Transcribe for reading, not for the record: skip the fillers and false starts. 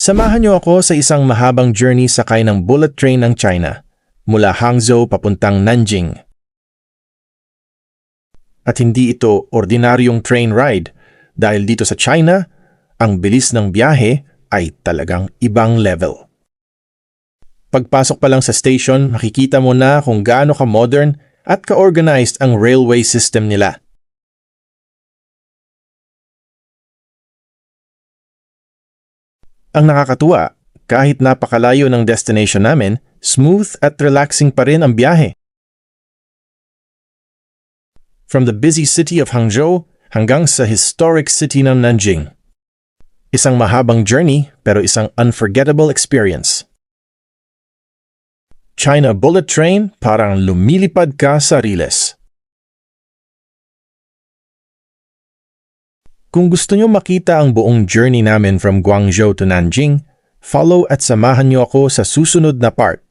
Samahan niyo ako sa isang mahabang journey sakay ng bullet train ng China, mula Hangzhou papuntang Nanjing. At hindi ito ordinaryong train ride, dahil dito sa China, ang bilis ng biyahe ay talagang ibang level. Pagpasok pa lang sa station, makikita mo na kung gaano ka-modern at ka-organized ang railway system nila. Ang nakakatuwa, kahit napakalayo ng destination namin, smooth at relaxing pa rin ang biyahe. From the busy city of Hangzhou hanggang sa historic city ng Nanjing. Isang mahabang journey pero isang unforgettable experience. China Bullet Train, parang lumilipad ka sa riles. Kung gusto nyo makita ang buong journey namin from Guangzhou to Nanjing, follow at samahan nyo ako sa susunod na part.